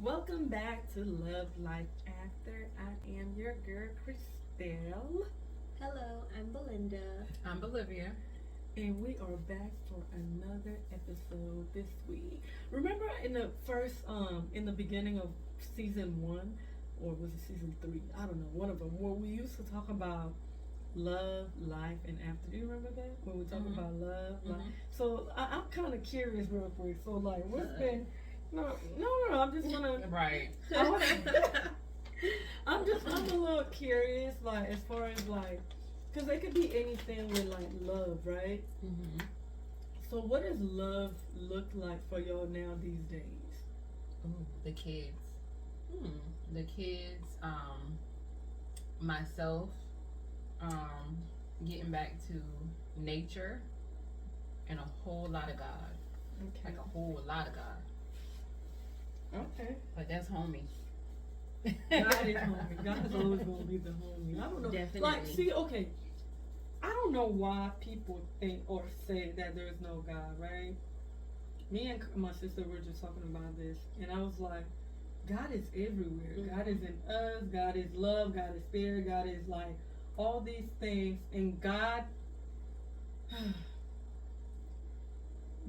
Welcome back to Love Life After. I am your girl, Christelle, Hello, I'm Belinda. I'm Bolivia. and we are back for another episode this week. Remember in the beginning of season one, or was it season three? I don't know, one of them, where we used to talk about love, life, and after. Do you remember that? When we talk about love, life. So I'm kind of curious, real quick. So, like, what's been. No. I'm just gonna. Right. I'm a little curious, like, as far as, like, because it could be anything with, like, love, right? Mm-hmm. So what does love look like for y'all now these days? Ooh, the kids. The kids. Myself. Getting back to nature, and a whole lot of God. Okay. Like a whole lot of God. Okay. But that's homie. God is homie. God is always going to be the homie. I don't know. Definitely. Like, see, okay. I don't know why people think or say that there's no God, right? Me and my sister were just talking about this, and I was like, God is everywhere. Mhm. God is in us. God is love. God is spirit. God is like all these things, and God.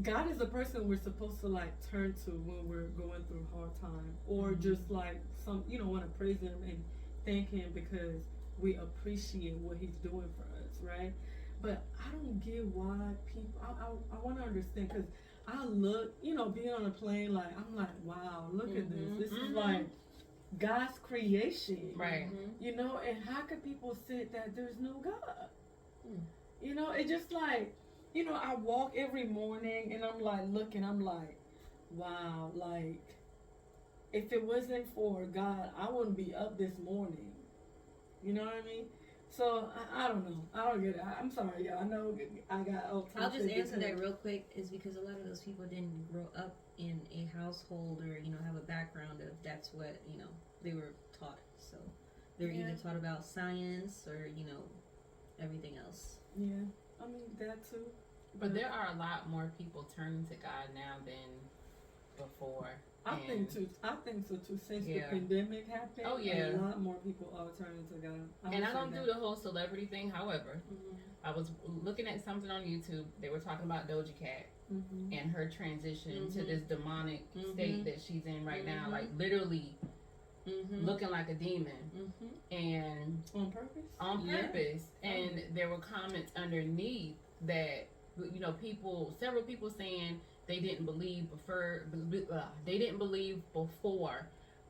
God is a person we're supposed to like turn to when we're going through hard time, or just like want to praise Him and thank Him because we appreciate what He's doing for us, right? But I don't get why people. I want to understand because I look, being on a plane, like I'm like, wow, look at this. This is like God's creation, Right. And how could people say that there's no God? Mm. It just like. I walk every morning and I'm like looking, I'm like, wow, like, if it wasn't for God, I wouldn't be up this morning. You know what I mean? So, I don't know. I don't get it. I'm sorry, y'all. I know I got off I'll just topic answer because- that real quick is because a lot of those people didn't grow up in a household or, have a background of that's what, they were taught. So they're Yeah. either taught about science or, everything else. Yeah, I mean, that too. But there are a lot more people turning to God now than before. I think so too. Since the Yeah. pandemic happened, Oh, yeah. a lot more people are turning to God. And I would don't say do that. the whole celebrity thing. However, I was looking at something on YouTube. They were talking about Doja Cat and her transition to this demonic state that she's in right now. Like literally looking like a demon. And On purpose. on Yeah. purpose. And there were comments underneath that several people saying they didn't believe before,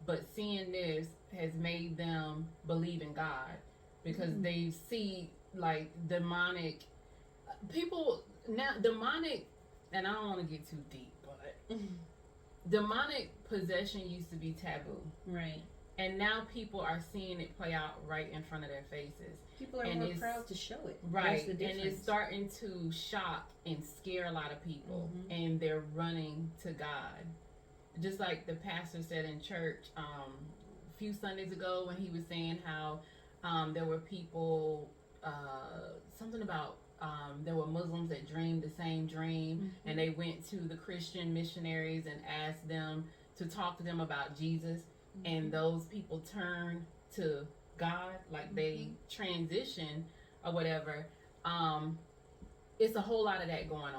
but seeing this has made them believe in God because they see like demonic people now. Demonic, and I don't want to get too deep, but demonic possession used to be taboo. Right. And now people are seeing it play out right in front of their faces. People are And more it's- proud to show it. Right. That's the And it's difference. starting to shock and scare a lot of people. And they're running to God. Just like the pastor said in church a few Sundays ago when he was saying how there were people, something about there were Muslims that dreamed the same dream. And they went to the Christian missionaries and asked them to talk to them about Jesus. And those people turn to God, like they transition or whatever. It's a whole lot of that going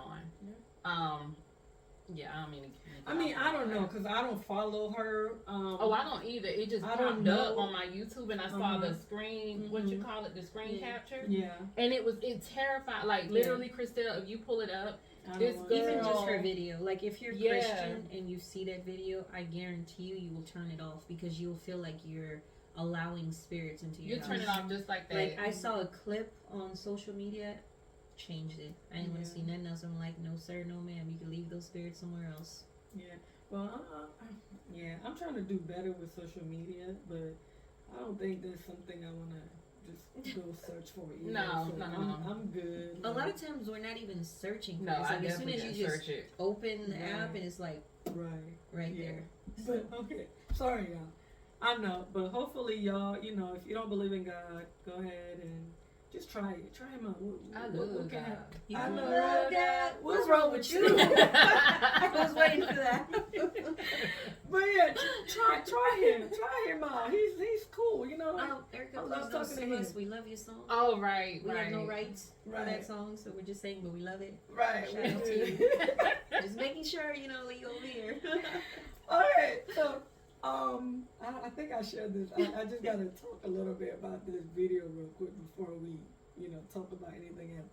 on. Yeah, I don't mean to I don't know because I don't follow her. I don't either. It just I popped don't know. up on my YouTube and I saw the screen, what you call it, the screen capture. Yeah. And it terrified, like literally, Christelle, if you pull it up, this wanna- girl, Even just her video. Like, if you're Yeah. Christian and you see that video, I guarantee you will turn it off because you'll feel like you're allowing spirits into your you house. turn it off just like that. Like, I saw a clip on social media, changed it. I didn't want to see nothing else. I'm like, no sir, no ma'am. You can leave those spirits somewhere else. Yeah. Well, I'm trying to do better with social media, but I don't think that's something I want to just go search for either. No. I'm good. A lot of times we're not even searching for No, it. It's I like, as soon definitely as didn't you just search it. open the Right. app and it's like right Yeah. there. But okay, sorry y'all. I know, but hopefully y'all, if you don't believe in God, go ahead and just try it. Try him out. I What love can God. happen? You I love love God. What's wrong with you? I was waiting for that. But yeah, try him out. He's cool, you know. Erica, I please love don't talking to sue him. us. We love your song. Oh, right, We right. have no rights for Right. that song, so we're just saying, but we love it. Right. Shout out to you. Just making sure, Lee over here. Alright, so I think I shared this. I just gotta talk a little bit about this video real quick before we, talk about anything else.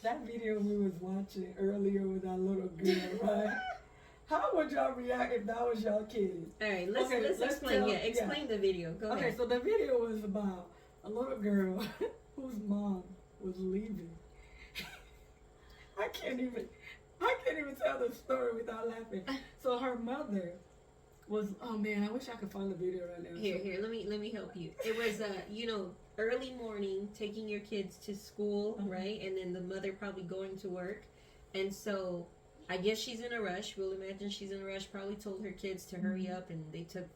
That video we was watching earlier with that little girl, right? How would y'all react if that was y'all kid? All right, let's explain. Explain the video. Go ahead. Okay, so the video was about a little girl whose mom was leaving. I can't even tell the story without laughing. So her mother was, oh man, I wish I could find the video right now. Here, let me help you. It was early morning, taking your kids to school, right? And then the mother probably going to work. And so I guess she's in a rush. We'll imagine she's in a rush, probably told her kids to hurry up, and they took,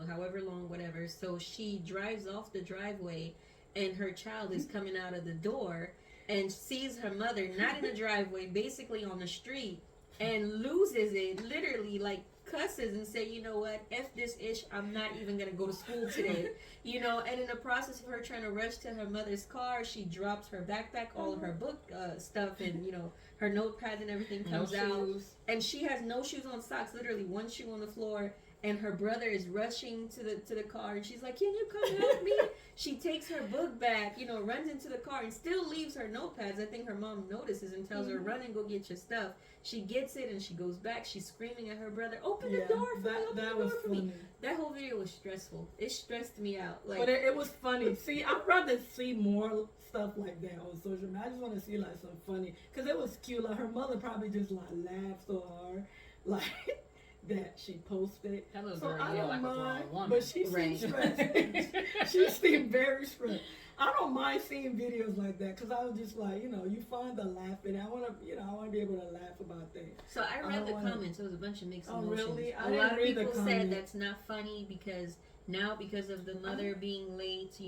however long, whatever. So she drives off the driveway, and her child is coming out of the door and sees her mother not in the driveway, basically on the street, and loses it, literally, like, cusses and say, you know what, F this ish, I'm not even gonna go to school today. And in the process of her trying to rush to her mother's car, she drops her backpack, all of her book stuff, and her notepad and everything comes out, and she has no shoes on, socks, literally one shoe on the floor. And her brother is rushing to the car, and she's like, "Can you come help me?" She takes her book back, runs into the car, and still leaves her notepads. I think her mom notices and tells her, "Run and go get your stuff." She gets it, and she goes back. She's screaming at her brother, "Open the door for me! Open the door for me!" That whole video was stressful. It stressed me out. But it was funny. See, I'd rather see more stuff like that on social media. I just want to see like some funny, because it was cute. Like her mother probably just like laughed so hard, like. That she posted. That little so girl I don't like mind, a grown woman. but she seemed stressed. She seemed very stressed. I don't mind seeing videos like that because I was just like, you find the laughing. I want to be able to laugh about things. So I read the comments. It was a bunch of mixed emotions. Really? A lot of people said that's not funny because of the mother being late,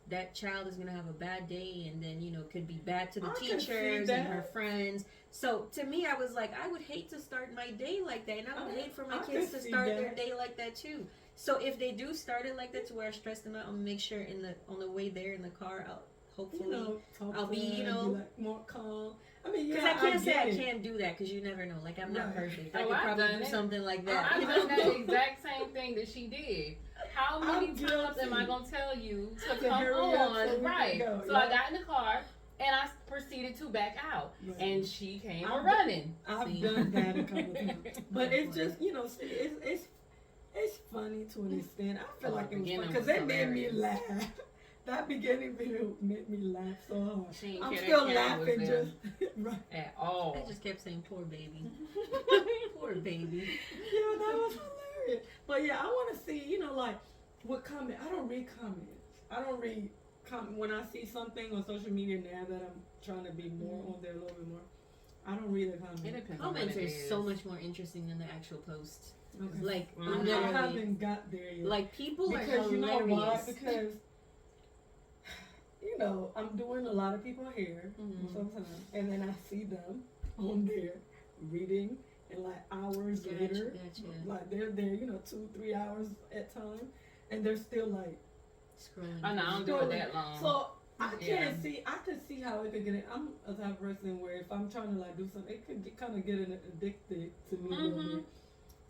that child is going to have a bad day and then, could be bad to the teachers and her friends. So to me, I was like, I would hate to start my day like that. And I would hate for my kids to start their day like that too. So if they do start it like that to where I stress them out, I'm going to make sure on the way there in the car, I'll be like more calm. I mean, because I can't say I can't do that because you never know. Like, I'm not perfect. I could probably do something like that. I've done that exact same thing that she did. How many times am I going to tell you to come on? Right. So I got in the car and I proceeded to back out. Right. And she came running. I've done that a couple times. But it's just, it's funny to an extent. I feel like it was funny because it made me laugh. That beginning video made me laugh so hard. I'm still laughing just right. At all. I just kept saying, poor baby. Poor baby. Yeah, that was hilarious. But yeah, I want to see, what comment. I don't read comments. I don't read when I see something on social media now that I'm trying to be more on there a little bit more. I don't read the comments. Comments are so much more interesting than the actual posts. Okay. Like, I haven't got there yet. Like, people because are hilarious. You know why? Because I'm doing a lot of people hair sometimes, and then I see them on there reading, and like hours later, like they're there, 2-3 hours at time, and they're still like scrolling. I know, I don't do it that long. So I can't see. I could see how it could get. I'm a type of person where if I'm trying to like do something, it could kind of get addicted to me a little bit.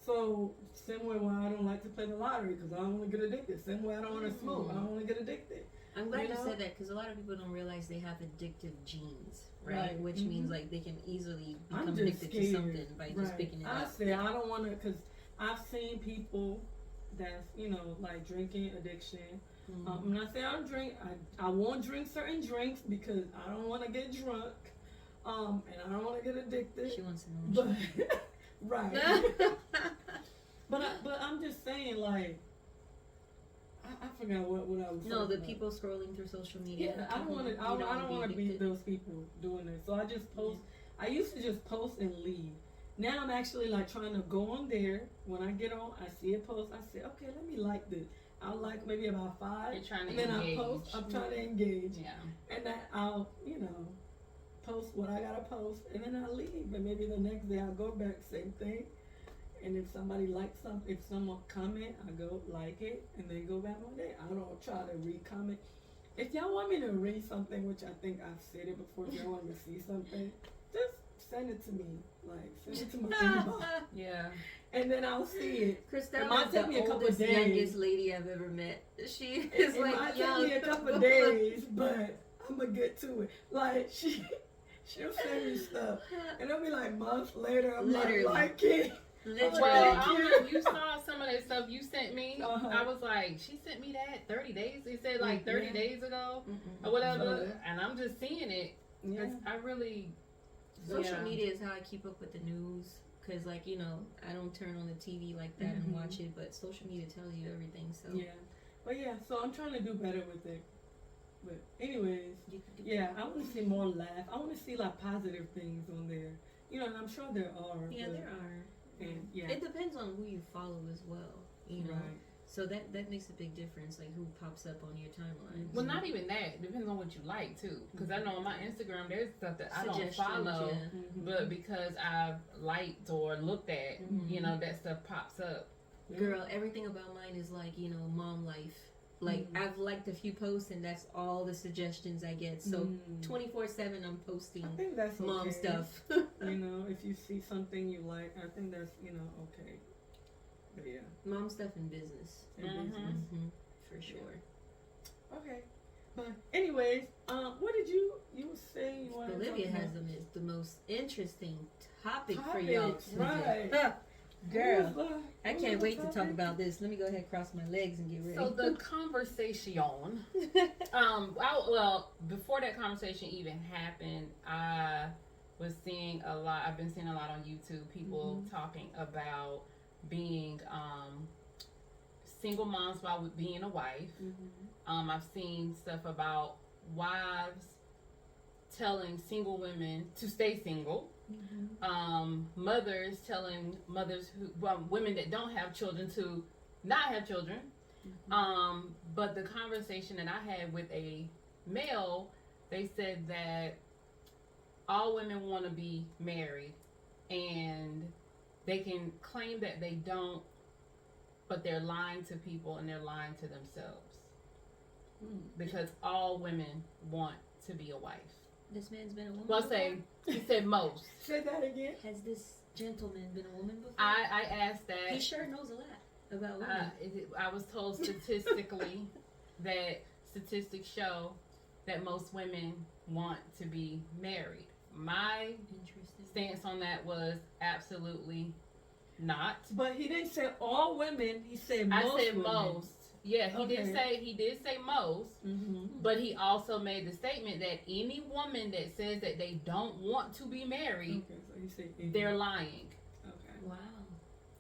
So same way why I don't like to play the lottery because I don't want to get addicted. Same way I don't want to smoke. I don't want to get addicted. I'm glad you said that because a lot of people don't realize they have addictive genes, right? Which means like they can easily become addicted to something by just picking it up. I say I don't want to because I've seen people that's like drinking addiction. I'm not saying I don't drink. I won't drink certain drinks because I don't want to get drunk, and I don't want to get addicted. She wants to know. But, right. but I'm just saying like. I forgot what I was. No, the about. People scrolling through social media. Yeah, I don't want to. I don't want to be those people doing it. So I just post. Yeah. I used to just post and leave. Now I'm actually like trying to go on there. When I get on, I see a post. I say, okay, let me like this. I'll like maybe about 5. You're trying to and then engage. I post. I'm trying to engage. Yeah. And then I'll post what I gotta post, and then I leave. And maybe the next day I'll go back, same thing. and if somebody likes something, if someone comment, I go like it, and then go back on day. I don't try to re-comment. If y'all want me to read something, which I think I've said it before, if y'all want me to see something, just send it to me. Like, send it to my inbox, Yeah. and then I'll see it. Christelle It might is take the me a couple oldest, days. youngest lady I've ever met. She is It like might young. take me a couple of days, but I'm gonna get to it. Like, she'll send me stuff, and it'll be like months later. I'm Literally. like it. Literally. Well, Thank I don't you. know if you saw some of that stuff you sent me. Uh-huh. I was like, she sent me that 30 days. It said like 30 Yeah. days ago Mm-mm. or whatever, So- and I'm just seeing it. Yeah. I really. Social Yeah. media is how I keep up with the news. Cause like I don't turn on the TV like that and Mhm. watch it, but social media tells you everything. So Yeah, but yeah, so I'm trying to do better with it. But anyways, you can do yeah, I want to see more laugh. I want to see like positive things on there. And I'm sure there are. Yeah, but- there are. And yeah, It depends on who you follow as well. right. So that makes a big difference, like who pops up on your timeline. Well, not even that. It depends on what you like too. Because I know on my Instagram there's stuff that I don't Suggestions, follow, yeah. Mhm. but because I've liked or looked at, Mhm. that stuff pops up. Girl, everything about mine is like, mom life. Like, Mhm. I've liked a few posts and that's all the suggestions I get. So, Mm. 24/7 I'm posting I think that's mom okay. stuff. If you see something you like, I think that's okay. But yeah, Mom stuff in business. in Mhm. business. Mm-hmm. For sure. Okay. But anyways, what did you say you wanted Bolivia to talk has the most interesting topic for y'all Topics, today. right. Girl, What was I the can't wait to talk topic? about this. Let me go ahead and cross my legs and get ready. So the conversation. Before that conversation even happened, I was seeing a lot. I've been seeing a lot on YouTube. People talking about being single moms while being a wife. I've seen stuff about wives telling single women to stay single. Mothers telling women that don't have children to not have children. But the conversation that I had with a male, they said that all women want to be married and they can claim that they don't, but they're lying to people and they're lying to themselves because all women want to be a wife. This man's been a woman. Well, before? he said most. Say that again. Has this gentleman been a woman before? I asked that. He sure knows a lot about women. I was told statistically that statistics show that most women want to be married. My Interesting. stance on that was absolutely not. But he didn't say all women. He said most. I said women. most. Yeah, he did Okay. say most, but he also made the statement that any woman that says that they don't want to be married, Okay, so he said they're lying. Okay. Wow.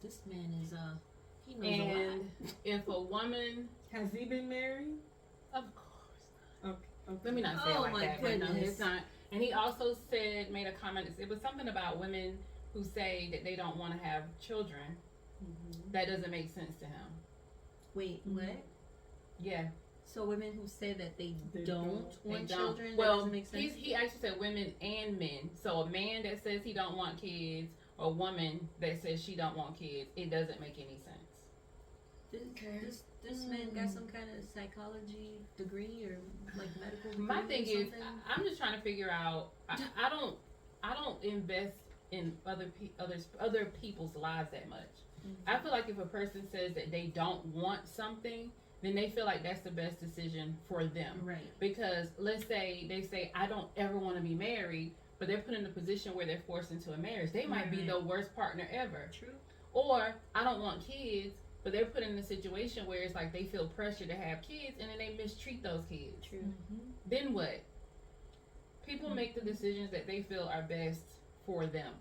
This man is he knows a lot. And if a woman, Has he been married? of course, Okay. let me not say it Oh like my that. But no, goodness. it's not. And he also made a comment. It was something about women who say that they don't want to have children. That doesn't make sense to him. Wait, Mhm. what? Yeah, So women who say that they They don't don't. want they don't. children, that Well, doesn't make sense. he actually said women and men. So a man that says he don't want kids, or a woman that says she don't want kids, it doesn't make any sense. This man got some kind of psychology degree or like medical degree. My thing or is, something? I'm just trying to figure out. I don't invest in other people's lives that much. I feel like if a person says that they don't want something, then they feel like that's the best decision for them. Right. Because let's say they say, I don't ever want to be married, but they're put in a position where they're forced into a marriage. They might be Right. the worst partner ever. True. Or I don't want kids, but they're put in a situation where it's like they feel pressure to have kids and then they mistreat those kids. True. Then what? People make the decisions that they feel are best for them.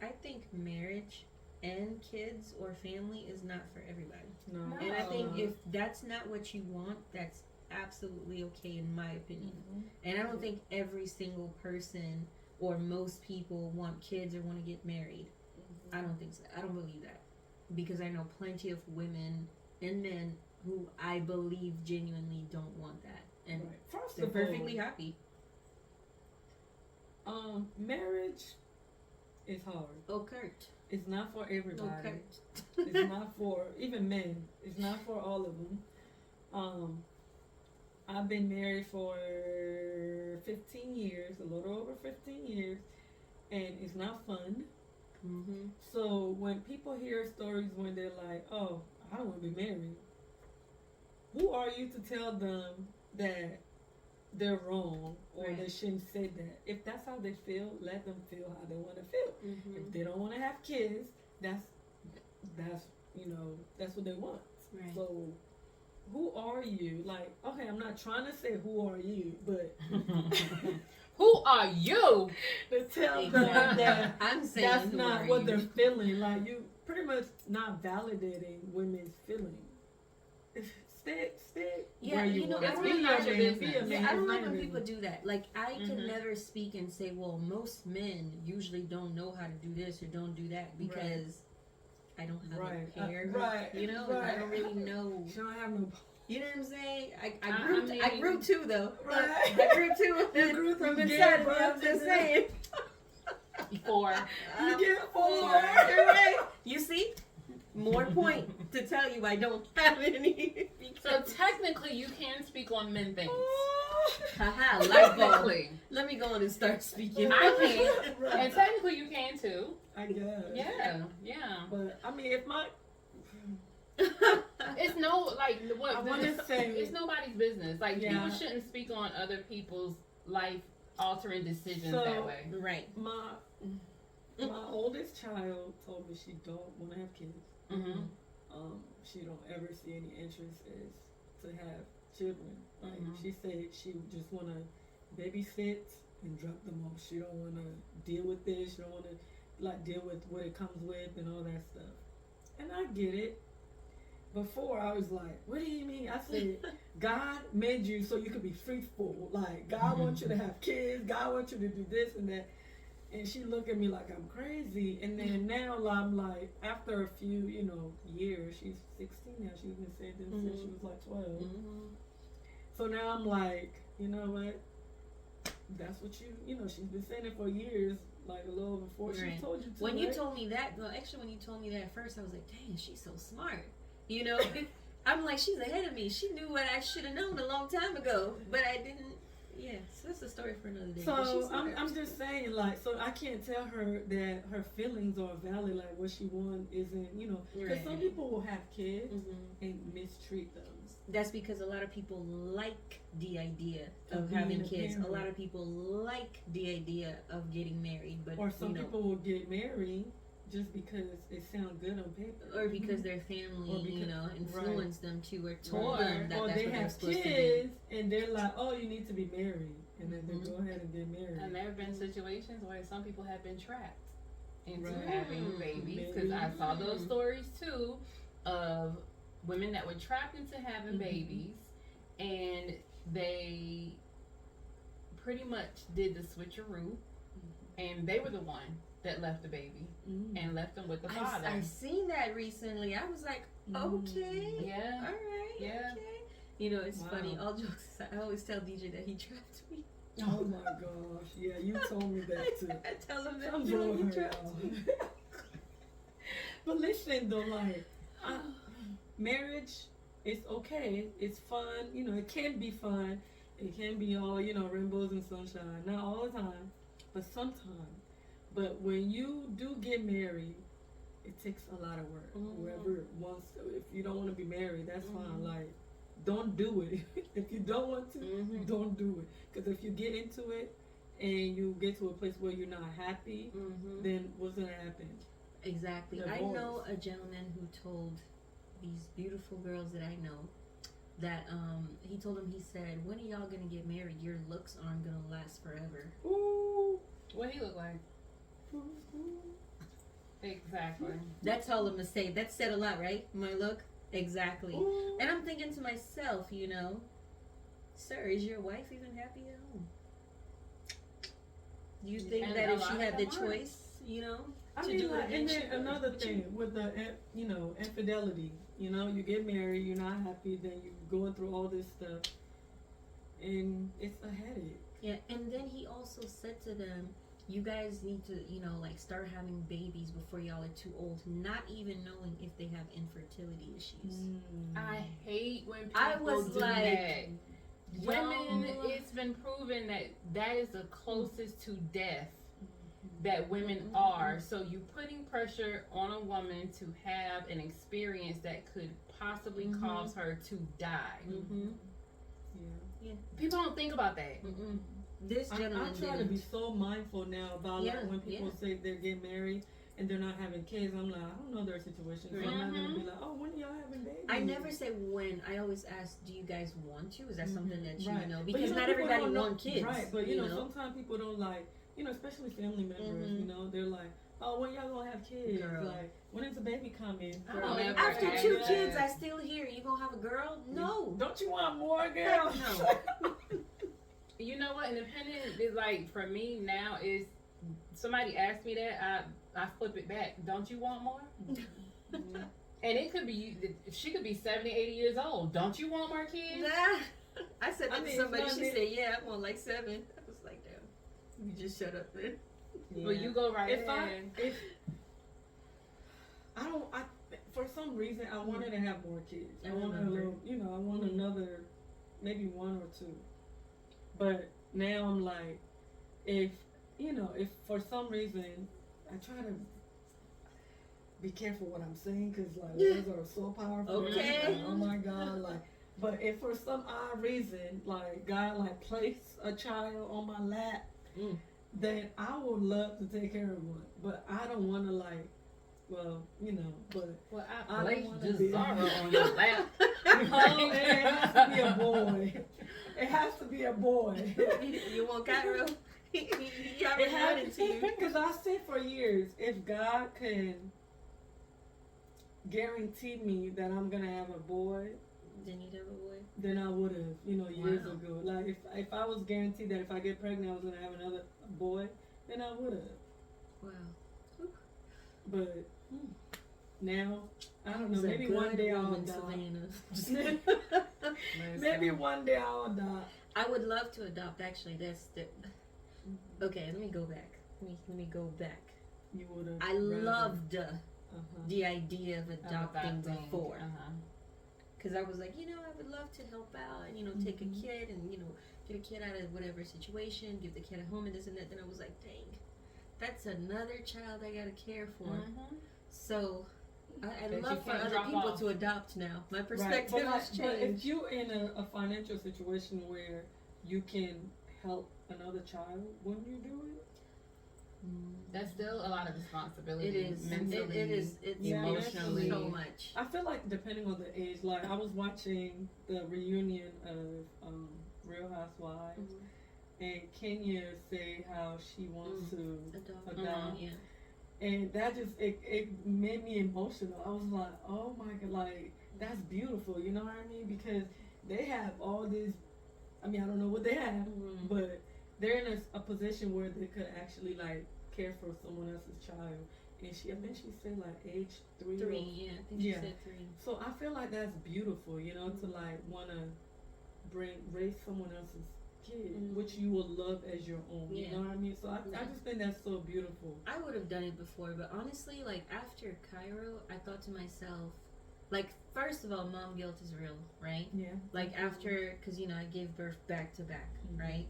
I think marriage and kids or family is not for everybody. No. And I think No. if that's not what you want, that's absolutely okay in my opinion. And I don't think every single person or most people want kids or want to get married. I don't think so. I don't believe that. Because I know plenty of women and men who I believe genuinely don't want that. And Right. First they're of all, perfectly happy. marriage is hard. Oh, Kurt. It's not for everybody. Okay. It's not for even men. It's not for all of them. I've been married for 15 years, a little over 15 years, and it's not fun. Mm-hmm. So when people hear stories when they're like, "Oh, I don't want to be married," who are you to tell them that they're wrong or Right. they shouldn't say that? If that's how they feel, let them feel how they want to feel. Mm-hmm. If they don't want to have kids, that's that's what they want. Right. So who are you? Like, okay, I'm not trying to say who are you, but Who are you? to tell them Exactly. that I'm saying that's who not are what you? they're feeling. Like, you pretty much not validating women's feelings. Stay Yeah, where you you know, are. I don't Be know your your man. Be business. a man. Yeah, I don't It's like not when your people business. do that. Like, I can Mhm. never speak and say, well, most men usually don't know how to do this or don't do that because I don't have Right. a pair. Right. You know, and I Right. don't really know. She don't have no. You know what I'm saying? I I grew mean- too, though. Right. I grew too. You grew from through inside of me. gay I'm just birth. saying. Before. You get Four. four. Right. You see? More point to tell you I don't have any. So technically, you can speak on men things. Haha, light bulb. Technically, Let me go on and start speaking. I can, Right. and technically you can too. I guess. Yeah. But I mean, if my It's no like what I wanna say- it's nobody's business. Like Yeah. people shouldn't speak on other people's life altering decisions So- that way. Right. my oldest child told me she don't want to have kids. Mm-hmm. She don't ever see any interest as to have children. Like, Mhm. she said she would just want to babysit and drop them off. She don't want to deal with this. She don't want to like deal with what it comes with and all that stuff. And I get it. Before I was like, what do you mean? I said, God made you so you could be fruitful. Like, God wants you to have kids. God wants you to do this and that. And she looked at me like I'm crazy. And then now I'm like, after a few, years, she's 16 now. She's been saying this since she was like 12. Mm-hmm. So now I'm like, you know what? That's what she's been saying it for years, like a little before she Right. told you to. When you right? told me that, well, actually, when you told me that at first, I was like, dang, she's so smart. You know, I'm like, she's ahead of me. She knew what I should have known a long time ago, but I didn't. Yeah, so that's a story for another day. But she's So smart. I'm just saying, like, so I can't tell her that her feelings are valid, like what she wants isn't, because Right. some people will have kids Mhm. and mistreat them. That's because a lot of people like the idea Of of being having a kids. parent. A lot of people like the idea of getting married, but Or some people will get married just because it sounds good on paper. or because their family, Or because- influenced them to or told Or- them that or that's they what they're have supposed kids and they're like, oh, you need to be married. And then they Mhm. go ahead and get married. And there have been situations where some people have been trapped into Right. having Mm, babies because I saw those maybe. stories too of women that were trapped into having Mhm. babies, and they pretty much did the switcheroo, and they were the one that left the baby Mm. and left them with the father. I seen that recently. I was like, okay, Yeah. all right, Yeah. okay. You know, it's Wow. funny. All jokes aside, I always tell DJ that he trapped me. Oh my gosh. Yeah, you told me that too. I tell him that I'm he blowing her trapped out. me. But listen though, like marriage is okay. It's fun. It can be fun. It can be all, rainbows and sunshine. Not all the time, but sometimes. But when you do get married, it takes a lot of work. Mhm. Whoever wants, if you don't want to be married, that's fine. Mhm. Like, don't do it. If you don't want to, Mhm. don't do it. Because if you get into it and you get to a place where you're not happy, Mhm. then what's gonna happen? Exactly. I Divorce. know a gentleman who told these beautiful girls that I know that he told them, he said, when are y'all gonna get married? Your looks aren't gonna last forever. Ooh. What he look like? Exactly. That's all I'm gonna say. That said a lot, right? My look? Exactly. Ooh. And I'm thinking to myself, sir, is your wife even happy at home? Do you think And that a if she lot had of the them aren't. choice, I to mean, do it like, again, and she then would. another But thing with the infidelity. You get married, you're not happy, then you going through all this stuff, and it's a headache. Yeah, and then he also said to them, you guys need to, like start having babies before y'all are too old, not even knowing if they have infertility issues. I hate when people I was do like, that. Women, y'all- it's been proven that that is the closest to death that women are. So you putting pressure on a woman to have an experience that could possibly cause her to die. Yeah. People don't think about that. This gentleman I try to be didn't. so mindful now about Yeah, like when people say they get married and they're not having kids. I'm like, I don't know their situation, so I'm not gonna be like, oh, when are y'all having babies? I never say when. I always ask, do you guys want to? Is that something that you Right. know? But, Because not people everybody don't know- wants kids. Right, but sometimes people don't like, especially family members. They're like, oh, when y'all gonna have kids? Girl. Like, when is the baby coming? I don't ever After ask 2 that. kids, I still hear you gonna have a girl? No. Don't you want more, girl? No. You know what? Independent is like for me now is somebody asked me that I flip it back. Don't you want more? And it could be she could be 70, 80 years old. Don't you want more kids? Nah. I said that I to mean, somebody. it's She not said, "Yeah, I want like 7." I was like, "Damn, you just shut up then." Well, you go right if ahead. For some reason I wanted to have more kids. I I want a remember. little, I want another, maybe 1 or 2. But now I'm like, if for some reason I try to be careful what I'm saying, because like words are so powerful. Okay. Like, oh my God, like. But if for some odd reason, like God, like place a child on my lap, then I would love to take care of one. But I don't want to like, but Well, I I don't placed wanna be- Jazara on your lap. oh, it has to be a boy. It has to be a boy. You want Cairo? You It already has wanted to you. because I said for years, if God can guarantee me that I'm gonna have a boy, Then you'd have a boy. then I would have, years Wow. ago. Like if I was guaranteed that if I get pregnant I was gonna have another boy, then I would have. Wow. But now I don't know. He's a Maybe good one day I'll woman, die. Savannah. Maybe one day I'll die. I would love to adopt. Actually, that's the. Okay, let me go back. Let me go back. You would have. I loved Uh-huh. the idea of adopting before. Uh-huh. Because I was like, I would love to help out and, take a kid and, get a kid out of whatever situation, give the kid a home and this and that. Then I was like, dang, that's another child I got to care for. So That I you love for can't other drop people off. to adopt now. My Right. perspective has But if changed. you're in a financial situation where you can help another child, wouldn't you do it? That's still a lot of responsibility. It is. Mentally, It is. It's emotionally. so much. I feel like depending on the age, like I was watching the reunion of Real Housewives, and Kenya say how she wants to adopt. Yeah. And that just it made me emotional. I was like, oh my God, like that's beautiful. You know what I mean? Because they have all this. I mean, I don't know what they have, but they're in a position where they could actually like care for someone else's child. And I think she said like age 3. 3, yeah. I think she Yeah. said 3. So I feel like that's beautiful, to like wanna raise someone else's kid, which you will love as your own. Yeah. You know what I mean? So I just think that's so beautiful. I would have done it before, but honestly, like after Cairo, I thought to myself, like first of all, mom guilt is real, right? Yeah. Like after, because I gave birth back to back, right?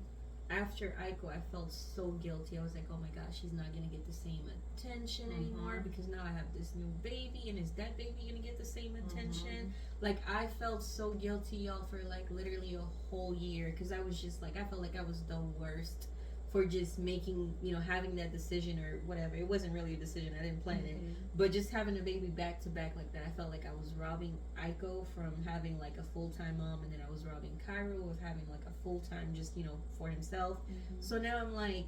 After Aiko, I felt so guilty. I was like, oh my gosh, she's not gonna get the same attention anymore because now I have this new baby, and is that baby gonna get the same attention? Like I felt so guilty, y'all, for like literally a whole year because I was just like, I felt like I was the worst for just making, having that decision or whatever. It wasn't really a decision. I didn't plan it. But just having a baby back to back like that, I felt like I was robbing Aiko from having like a full-time mom, and then I was robbing Cairo of having like a full-time just, for himself. So now I'm like,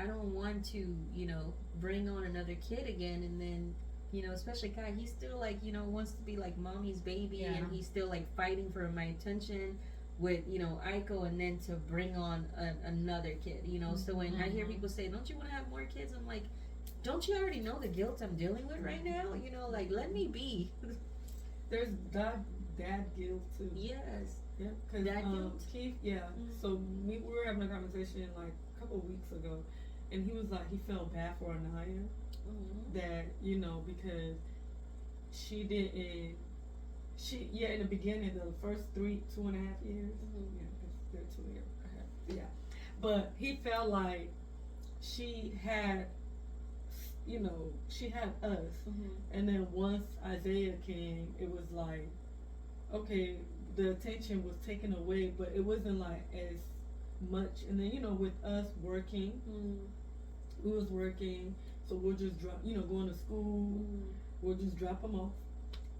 I don't want to, bring on another kid again, and then, especially Kai, he's still like, wants to be like mommy's baby, and he's still like fighting for my attention with Aiko, and then to bring on another kid, so when I hear people say, don't you want to have more kids, I'm like, don't you already know the guilt I'm dealing with right now? Like let me be. There's dad guilt too. Yes. Yeah, because Dad guilt? Keith, so we were having a conversation like a couple of weeks ago, and he was like, he felt bad for Anaya that, you know, because she didn't, in the beginning, the first 2.5 years, yeah, because they're 2 years, yeah, but he felt like she had, you know, she had us, and then once Isaiah came, it was like, okay, the attention was taken away, but it wasn't like as much. And then, you know, with us working, we was working, so we'll just drop, you know, going to school, we'll just drop them off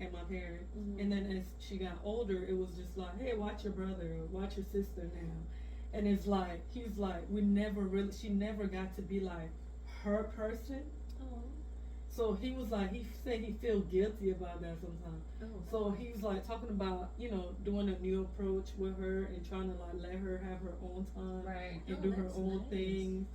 at my parents. And then as she got older, it was just like, hey, watch your brother, or watch your sister now. And it's like, he's like, she never got to be like her person. So he was like, he said he feel guilty about that sometimes. So he was like talking about, you know, doing a new approach with her and trying to like let her have her own time, right, and do her own thing.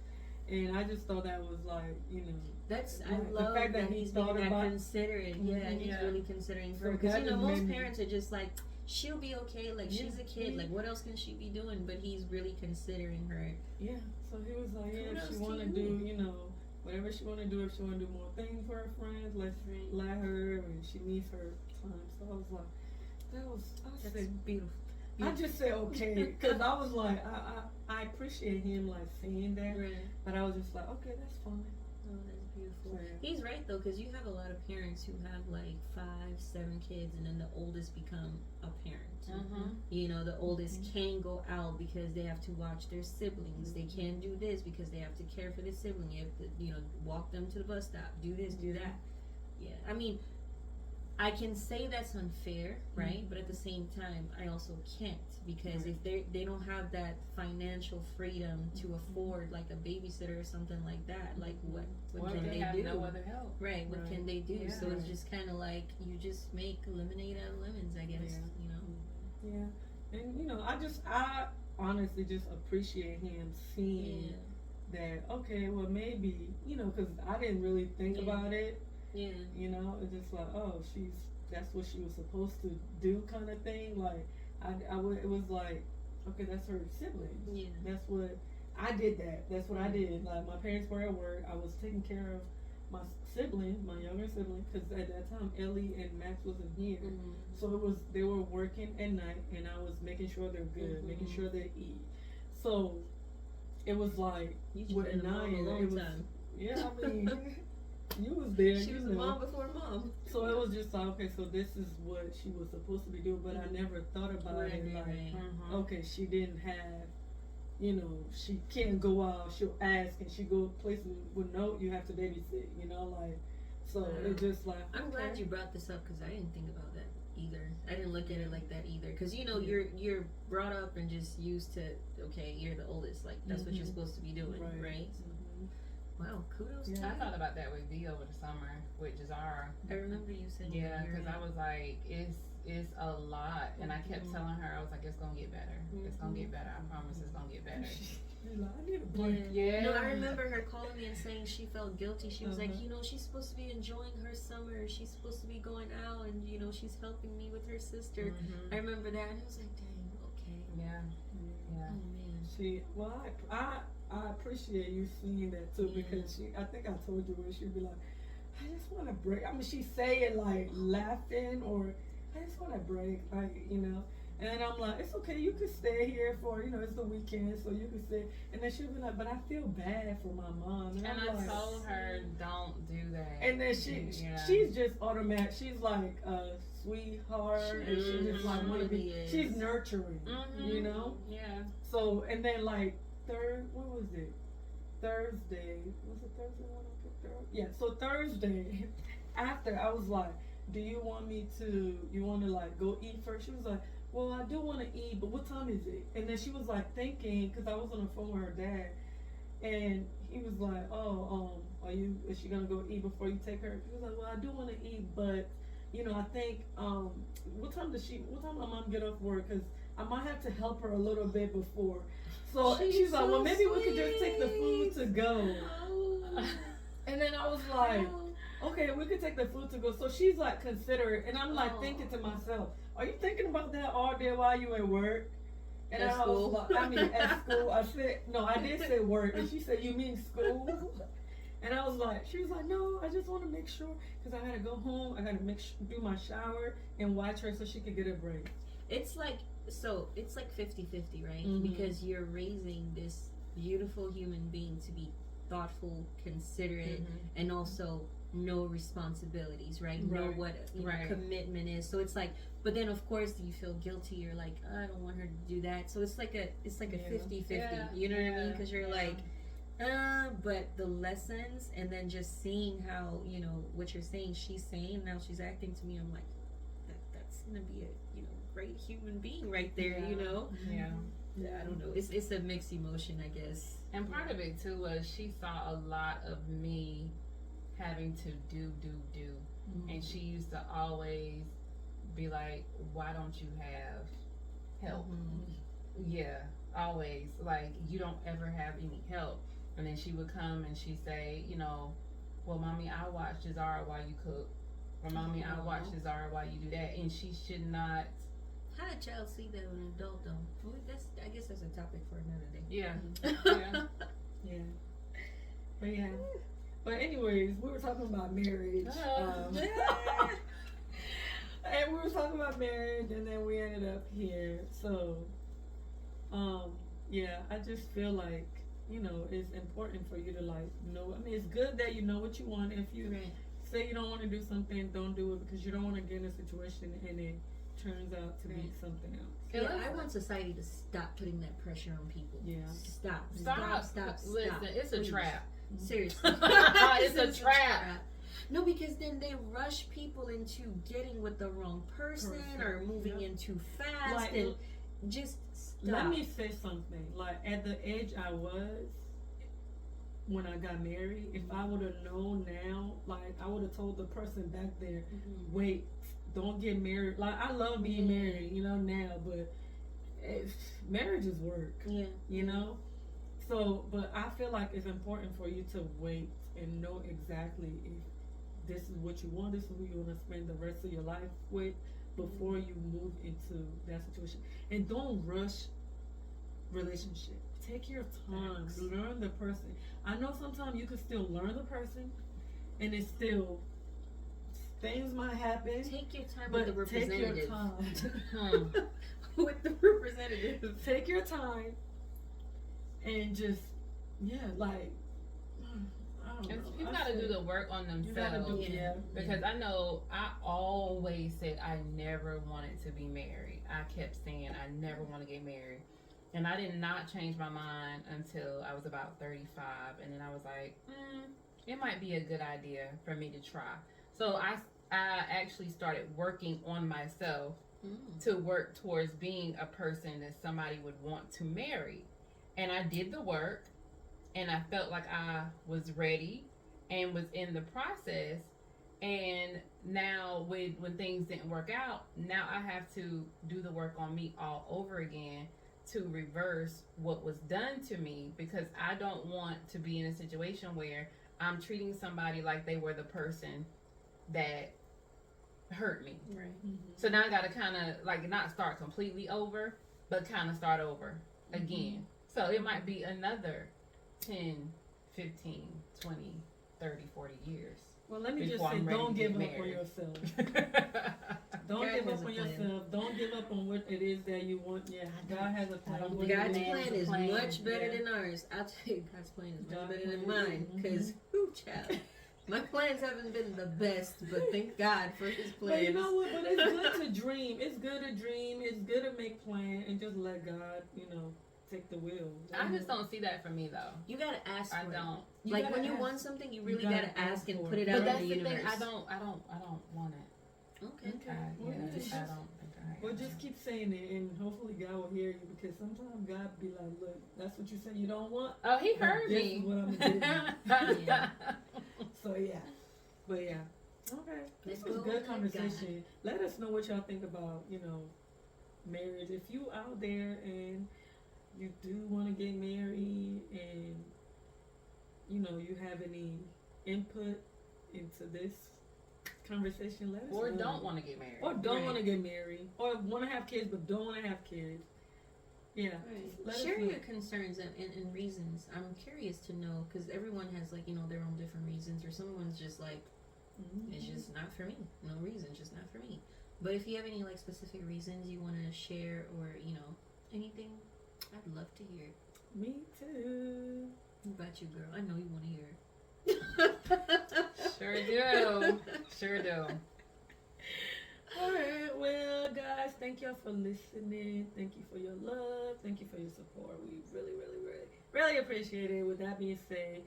And I just thought that was like, you know, that's, like, I love the fact that he's thought being that about considerate. Yeah, he's Yeah. really considering So her, because that you know, just most made me- parents are just like, she'll be okay, like Yeah. she's a kid, like what else can she be doing? But he's really considering her. yeah. So he was like, yeah, if Kudos she to want to you. do, you know, whatever she want to do, if she want to do more things for her friends, let's Right. let her, and she needs her time. So I was like, I That's said, beautiful. I just said okay, because I was like, I appreciate him like saying that, Right. but I was just like, okay, that's fine. Oh, that's beautiful. Yeah. He's right though, because you have a lot of parents who have like 5, 7 kids, and then the oldest become a parent. You know, the oldest can't go out because they have to watch their siblings. They can't do this because they have to care for the sibling. You have to, you know, walk them to the bus stop, do this, do that. Yeah, I mean, I can say that's unfair, right? But at the same time, I also can't, because if they don't have that financial freedom to afford like a babysitter or something like that, like what or can they they have do? no other help. Right, what can they do? Yeah. So it's just kind of like you just make lemonade out of lemons, I guess. Yeah. You know. Yeah, and you know, I honestly just appreciate him seeing that. Okay, well maybe, you know, because I didn't really think about it. Yeah. You know, it's just like, oh, that's what she was supposed to do, kind of thing. Like, it was like, okay, that's her sibling. Yeah. That's what I did. That's what I did. Like, my parents were at work. I was taking care of my sibling, my younger sibling, because at that time Ellie and Max wasn't here. So they were working at night, and I was making sure they're good, making sure they eat. So it was like, You just with been a mom a Anaya, long it was, time. yeah, I mean, you was there, She you was know. a mom before mom. So it was just like, okay, so this is what she was supposed to be doing, but I never thought about it like, okay, she didn't have, you know, she can't go out, she'll ask, and she go places with no, you have to babysit, you know, like, so it just like, I'm glad you brought this up, because I didn't think about that either. I didn't look at it like that either, because you know you're brought up and just used to, okay, you're the oldest, like that's what you're supposed to be doing, right? Wow, kudos to I you. thought about that with V over the summer with Jazara. I remember you saying Yeah, that. because I was like, it's a lot, and I kept telling her, I was like, it's gonna get better. It's gonna get better. I promise, it's gonna get better. you're like, I need a break. Yeah. No, I remember her calling me and saying she felt guilty. She was like, Uh-huh. you know, she's supposed to be enjoying her summer. She's supposed to be going out, and you know, she's helping me with her sister. I remember that, and I was like, dang, okay. Yeah. Yeah. Oh man. Well, I appreciate you seeing that too, because I think I told you when she'd be like, I just want a break. I mean, she say it like laughing, or I just want a break, like, you know. And I'm like, it's okay, you can stay here for, you know, it's the weekend, so you can stay. And then she'll be like, but I feel bad for my mom. And I'm I like, told her, don't do that. and then she's just automatic. She's like a sweetheart, and she just like want to be. really is. She's nurturing, you know. Yeah. So and then like what was it? Thursday. Was it Thursday when I picked her up? Yeah. So Thursday, after I was like, do you want to like go eat first? She was like, well, I do want to eat, but what time is it? And then she was like thinking, because I was on the phone with her dad, and he was like, oh, is she gonna go eat before you take her? He was like, well, I do want to eat, but you know, I think, what time does my mom get off work? Because I might have to help her a little bit before. So she's like, well, maybe we could just take the food to go. And then I was like, okay, we could take the food to go. So she's like considerate, and I'm like thinking to myself, are you thinking about that all day while you at work? And At I school. was like, I mean, at school, I said, no, I did say work. And she said, you mean school? And I was like, she was like, no, I just want to make sure, because I got to go home. I got to do my shower and watch her so she could get a break. It's like, so it's like 50-50, right? Mhm. Because you're raising this beautiful human being to be thoughtful, considerate, and also know responsibilities, right? Know Right. what Right. commitment is. So it's like, but then of course you feel guilty. You're like, I don't want her to do that. So it's like a Yeah. 50-50. Yeah. You know what I mean? Yeah. Because you're Yeah. like, but the lessons, and then just seeing how, you know, what you're saying, she's saying, now she's acting to me, I'm like, that's gonna be a, you know, great human being right there, you Yeah. know? Yeah. I don't know. It's a mixed emotion, I guess. And part of it too was she saw a lot of me having to do. And she used to always be like, why don't you have help? Yeah, always. Like, you don't ever have any help. And then she would come and she'd say, you know, well, mommy, I watch Zara while you cook. Or mommy, I watch Zara while you do that. And she should not. How did child see that an adult though? Well, I guess that's a topic for another day. Yeah. Yeah. Yeah. But yeah. But anyways, we were talking about marriage. And we were talking about marriage, and then we ended up here. So, yeah, I just feel like, you know, it's important for you to like know. I mean, it's good that you know what you want. If you Right. say you don't want to do something, don't do it, because you don't want to get in a situation and it turns out to be Right. something else. Yeah, I want society to stop putting that pressure on people. Yeah. Stop. Listen, it's a Please. trap. Seriously. It's a trap. No, because then they rush people into getting with the wrong person or moving in too fast, Like, and just stop. Let me say something. Like, at the age I was when I got married, if I would have known now, like, I would have told the person back there, wait, don't get married. Like, I love being married, you know, now, but marriage is work, Yeah. you know? So, but I feel like it's important for you to wait and know exactly if this is what you want, this is who you want to spend the rest of your life with before you move into that situation. And don't rush relationship. Take your time. Thanks. Learn the person. I know sometimes you can still learn the person and it's still things might happen. Take your time But with the take your representative. time. With the representative. Take your time and just like I don't know. People I got to said- do the work on You gotta themselves. do yeah. Because I know I always said I never wanted to be married. I kept saying I never want to get married. And I did not change my mind until I was about 35. And then I was like, it might be a good idea for me to try. So I actually started working on myself to work towards being a person that somebody would want to marry. And I did the work. And I felt like I was ready and was in the process. And now when things didn't work out, now I have to do the work on me all over again to reverse what was done to me, because I don't want to be in a situation where I'm treating somebody like they were the person that hurt me. Right. So now I got to kind of like not start completely over, but kind of start over again. So it might be another 10, 15, 20, 30, 40 years. Well, let me just before say, I'm ready don't to give get up on married. yourself. Don't God give has up a on plan. yourself. Don't give up on what it is that you want. Yeah, God has a plan. don't What think it God's is. plan is plan. much better Yeah. than ours. I'll tell you, God's plan is much God's better than plan is- mine. Because, whoo, child. My plans haven't been the best, but thank God for His But plans. you know what? But it's good to dream. It's good to dream. It's good to make plans and just let God, you know, take the wheel. I just don't see that for me though. You gotta ask for I it. don't. You Like gotta when you ask. want something, you You really gotta gotta ask ask and for put it. it But out that's in the the thing. universe. I don't want it. Okay. Okay. Well, Yeah, yeah, just- I don't think I. Well, just keep saying it, and hopefully God will hear you. Because sometimes God be like, "Look, that's what you said you don't want." Oh, He But heard this me. is what I'm gonna Yeah. So yeah, but yeah, okay. This Let's was go good with conversation. Let us know what y'all think about, you know, marriage. If you out there and you do want to get married, and you know you have any input into this conversation, let us Or know. don't want to get married. Or don't Right. want to get married, or want to have kids but don't want to have kids. Yeah. Right. Let us Share know. your concerns and reasons. I'm curious to know because everyone has like their own different reasons, or someone's just like it's just not for me. No reason, just not for me. But if you have any like specific reasons you want to share, or anything, I'd love to hear. Me too. What about you, girl? I know you want to hear. Sure do. Sure do. All right, well, guys, thank y'all for listening. Thank you for your love. Thank you for your support. We really, really, really, really appreciate it. With that being said,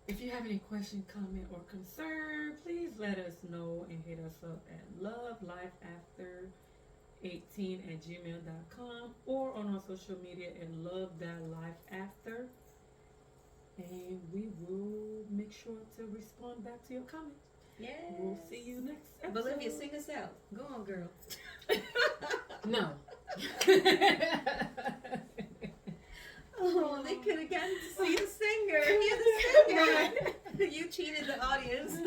if you have any question, comment, or concern, please let us know and hit us up at lovelifeafter18@gmail.com or on our social media at love.lifeafter. And we will make sure to respond back to your comments. Yeah. We'll see you next episode. Bolivia, sing us out. Go on, girl. No. Oh, they could have gotten to see the singer. Hear the singer. You cheated the audience.